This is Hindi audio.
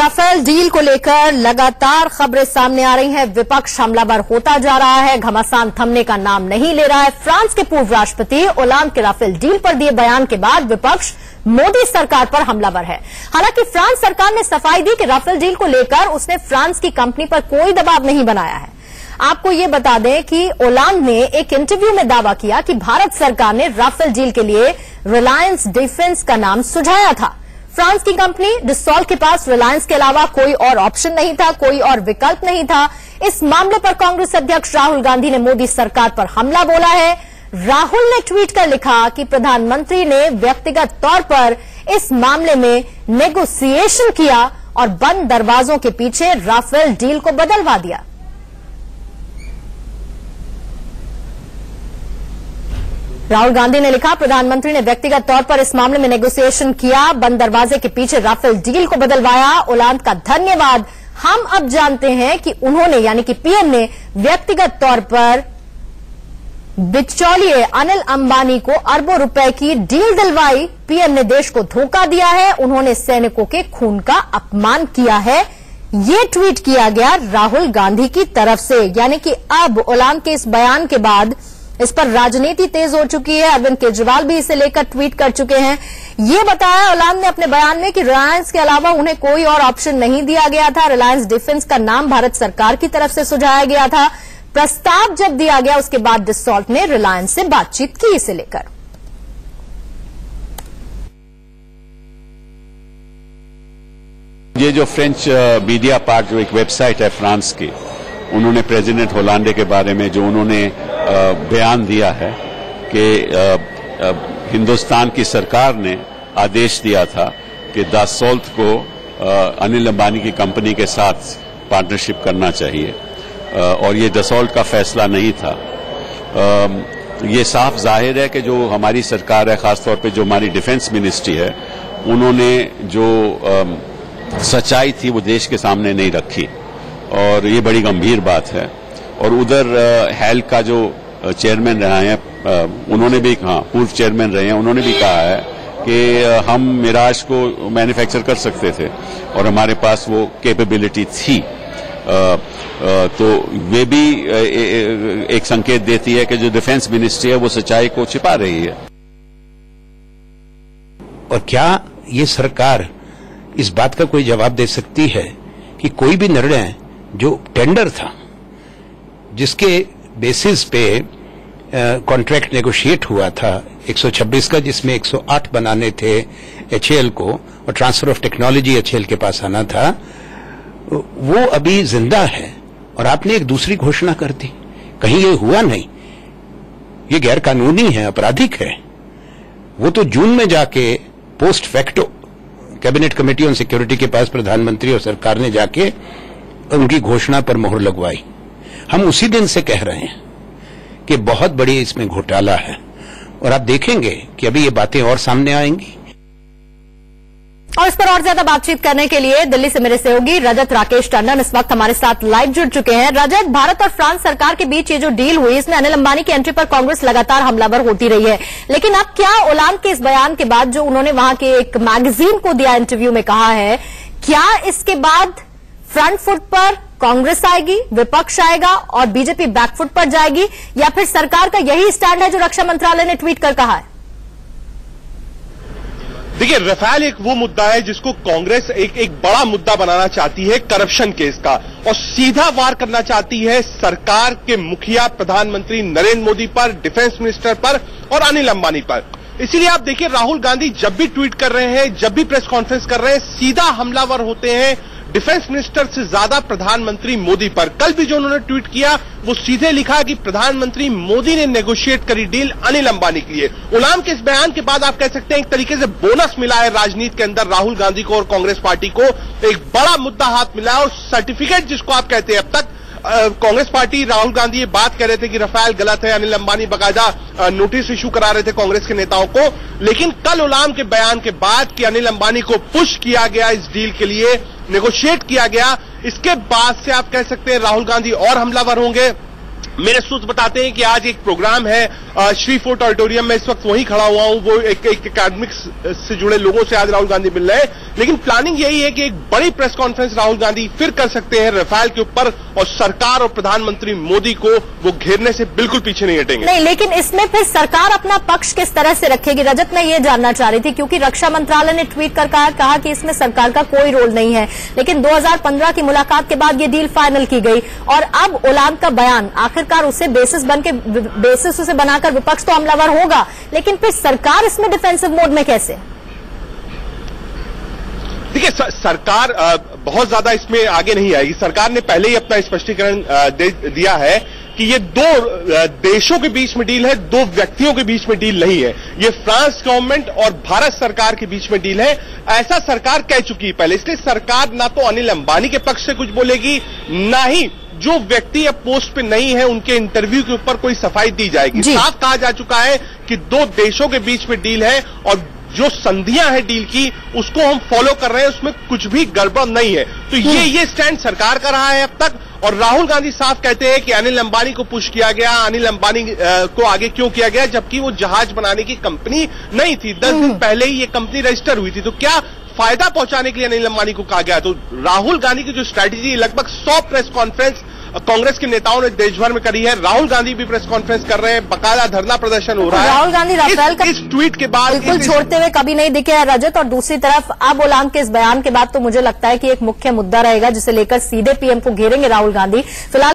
राफेल डील को लेकर लगातार खबरें सामने आ रही हैं। विपक्ष हमलावर होता जा रहा है, घमासान थमने का नाम नहीं ले रहा है। फ्रांस के पूर्व राष्ट्रपति ओलांद के राफेल डील पर दिए बयान के बाद विपक्ष मोदी सरकार पर हमलावर है। हालांकि फ्रांस सरकार ने सफाई दी कि राफेल डील को लेकर उसने फ्रांस की कंपनी पर कोई दबाव नहीं बनाया है। आपको ये बता दें कि ओलांद ने एक इंटरव्यू में दावा किया कि भारत सरकार ने राफेल डील के लिए रिलायंस डिफेंस का नाम सुझाया था। फ्रांस की कंपनी डसॉल्ट के पास रिलायंस के अलावा कोई और ऑप्शन नहीं था, कोई और विकल्प नहीं था। इस मामले पर कांग्रेस अध्यक्ष राहुल गांधी ने मोदी सरकार पर हमला बोला है। राहुल ने ट्वीट कर लिखा कि प्रधानमंत्री ने व्यक्तिगत तौर पर इस मामले में नेगोशिएशन किया और बंद दरवाजों के पीछे राफेल डील को बदलवा दिया। राहुल गांधी ने लिखा, प्रधानमंत्री ने व्यक्तिगत तौर पर इस मामले में नेगोशिएशन किया, बंद दरवाजे के पीछे राफेल डील को बदलवाया। ओलांद का धन्यवाद। हम अब जानते हैं कि उन्होंने यानी कि पीएम ने व्यक्तिगत तौर पर बिचौलिए अनिल अंबानी को अरबों रुपए की डील दिलवाई। पीएम ने देश को धोखा दिया है, उन्होंने सैनिकों के खून का अपमान किया है। ये ट्वीट किया गया राहुल गांधी की तरफ से। यानी कि अब ओलांद के इस बयान के बाद इस पर राजनीति तेज हो चुकी है। अरविंद केजरीवाल भी इसे लेकर ट्वीट कर चुके हैं। ये बताया ओलांद ने अपने बयान में कि रिलायंस के अलावा उन्हें कोई और ऑप्शन नहीं दिया गया था। रिलायंस डिफेंस का नाम भारत सरकार की तरफ से सुझाया गया था। प्रस्ताव जब दिया गया उसके बाद डसॉल्ट ने रिलायंस से बातचीत की इसे लेकर। ये जो फ्रेंच मीडिया पार्क जो एक वेबसाइट है फ्रांस की, उन्होंने प्रेसिडेंट होलांडे के बारे में जो उन्होंने बयान दिया है कि हिंदुस्तान की सरकार ने आदेश दिया था कि डसॉल्ट को अनिल अंबानी की कंपनी के साथ पार्टनरशिप करना चाहिए और ये डसॉल्ट का फैसला नहीं था। ये साफ जाहिर है कि जो हमारी सरकार है, खासतौर पे जो हमारी डिफेंस मिनिस्ट्री है, उन्होंने जो सच्चाई थी वो देश के सामने नहीं रखी और ये बड़ी गंभीर बात है। और उधर हेल का जो चेयरमैन रहा है, उन्होंने भी कहा, पूर्व चेयरमैन रहे हैं, उन्होंने भी कहा है कि हम मिराज को मैन्युफैक्चर कर सकते थे और हमारे पास वो कैपेबिलिटी थी। तो वे भी एक संकेत देती है कि जो डिफेंस मिनिस्ट्री है वो सच्चाई को छिपा रही है। और क्या ये सरकार इस बात का कोई जवाब दे सकती है कि कोई भी निर्णय जो टेंडर था, जिसके बेसिस पे कॉन्ट्रैक्ट नेगोशिएट हुआ था 126 का, जिसमें 108 बनाने थे एचएएल को और ट्रांसफर ऑफ टेक्नोलॉजी एचएएल के पास आना था, वो अभी जिंदा है और आपने एक दूसरी घोषणा कर दी। कहीं ये हुआ नहीं, ये गैर कानूनी है, आपराधिक है। वो तो जून में जाके post facto cabinet committee on security के पास प्रधानमंत्री और सरकार ने जाके उनकी घोषणा पर मोहर लगवाई। हम उसी दिन से कह रहे हैं कि बहुत बड़ी इसमें घोटाला है और आप देखेंगे कि अभी ये बातें और सामने आएंगी। और इस पर और ज्यादा बातचीत करने के लिए दिल्ली से मेरे सहयोगी रजत राकेश टंडन इस वक्त हमारे साथ लाइव जुड़ चुके हैं। रजत, भारत और फ्रांस सरकार के बीच ये जो डील हुई, इसमें अनिल अंबानी की एंट्री पर कांग्रेस लगातार हमलावर होती रही है, लेकिन अब क्या ओलांद के इस बयान के बाद जो उन्होंने वहां के एक मैगजीन को दिया इंटरव्यू में कहा है, क्या इसके बाद फ्रंट फुट पर कांग्रेस आएगी, विपक्ष आएगा और बीजेपी बैकफुट पर जाएगी, या फिर सरकार का यही स्टैंड है जो रक्षा मंत्रालय ने ट्वीट कर कहा है? देखिए, रफाल एक वो मुद्दा है जिसको कांग्रेस एक बड़ा मुद्दा बनाना चाहती है, करप्शन केस का, और सीधा वार करना चाहती है सरकार के मुखिया प्रधानमंत्री नरेंद्र मोदी पर, डिफेंस मिनिस्टर पर और अनिल अंबानी पर। इसीलिए आप देखिए, राहुल गांधी जब भी ट्वीट कर रहे हैं, जब भी प्रेस कॉन्फ्रेंस कर रहे हैं, सीधा हमलावर होते हैं डिफेंस मिनिस्टर से ज्यादा प्रधानमंत्री मोदी पर। कल भी जो उन्होंने ट्वीट किया वो सीधे लिखा कि प्रधानमंत्री मोदी ने नेगोशिएट करी डील अनिल अंबानी के लिए। ओलांद के इस बयान के बाद आप कह सकते हैं एक तरीके से बोनस मिला है राजनीति के अंदर राहुल गांधी को और कांग्रेस पार्टी को। एक बड़ा मुद्दा हाथ मिला है और सर्टिफिकेट जिसको आप कहते हैं, अब तक कांग्रेस पार्टी, राहुल गांधी ये बात कह रहे थे कि रफाल गलत है, अनिल अंबानी बकायदा नोटिस इशू करा रहे थे कांग्रेस के नेताओं को, लेकिन कल ओलांद के बयान के बाद कि अनिल अंबानी को पुश किया गया इस डील के लिए, नेगोशिएट किया गया, इसके बाद से आप कह सकते हैं राहुल गांधी और हमलावर होंगे। मेरे सूत्र बताते हैं कि आज एक प्रोग्राम है श्री फोर्ट ऑडिटोरियम में, इस वक्त वहीं खड़ा हुआ हूं। वो एक एकेडमिक्स से जुड़े लोगों से आज राहुल गांधी मिल रहे हैं, लेकिन प्लानिंग यही है कि एक बड़ी प्रेस कॉन्फ्रेंस राहुल गांधी फिर कर सकते हैं रफाल के ऊपर, और सरकार और प्रधानमंत्री मोदी को वो घेरने से बिल्कुल पीछे नहीं हटेंगे। नहीं, लेकिन इसमें फिर सरकार अपना पक्ष किस तरह से रखेगी? रजत, मैं ये जानना चाह रही थी, क्योंकि रक्षा मंत्रालय ने ट्वीट कर कहा कि इसमें सरकार का कोई रोल नहीं है, लेकिन 2015 की मुलाकात के बाद ये डील फाइनल की गई और अब ओलांद का बयान, आखिरकार उसे बेसिस उसे बनाकर विपक्ष तो हमलावर होगा, लेकिन फिर सरकार इसमें डिफेंसिव मोड में कैसे? देखिए, सरकार बहुत ज्यादा इसमें आगे नहीं आएगी। सरकार ने पहले ही अपना स्पष्टीकरण दिया है कि ये दो देशों के बीच में डील है, दो व्यक्तियों के बीच में डील नहीं है। ये फ्रांस गवर्नमेंट और भारत सरकार के बीच में डील है, ऐसा सरकार कह चुकी है पहले। इसलिए सरकार ना तो अनिल अंबानी के पक्ष से कुछ बोलेगी, ना ही जो व्यक्ति अब पोस्ट पे नहीं है उनके इंटरव्यू के ऊपर कोई सफाई दी जाएगी। साफ कहा जा चुका है कि दो देशों के बीच में डील है और जो संधियां हैं डील की उसको हम फॉलो कर रहे हैं, उसमें कुछ भी गड़बड़ नहीं है। तो ये स्टैंड सरकार का रहा है अब तक। और राहुल गांधी साफ कहते हैं कि अनिल अंबानी को पुश किया गया, अनिल अंबानी को आगे क्यों किया गया, जबकि वो जहाज बनाने की कंपनी नहीं थी। 10 दिन पहले ही ये कंपनी रजिस्टर हुई थी। तो क्या फायदा पहुंचाने के लिए अनिल अंबानी को कहा गया? तो राहुल गांधी की जो स्ट्रैटेजी है, लगभग 100 प्रेस कॉन्फ्रेंस कांग्रेस के नेताओं ने देश भर में करी है। राहुल गांधी भी प्रेस कॉन्फ्रेंस कर रहे हैं, बकायदा धरना प्रदर्शन हो रहा है। राहुल गांधी राफेल का इस ट्वीट के बाद बिल्कुल छोड़ते हुए कभी नहीं दिखे हैं, रजत। और दूसरी तरफ अब ओलांद के इस बयान के बाद तो मुझे लगता है कि एक मुख्य मुद्दा रहेगा जिसे लेकर सीधे पीएम को घेरेंगे राहुल गांधी। फिलहाल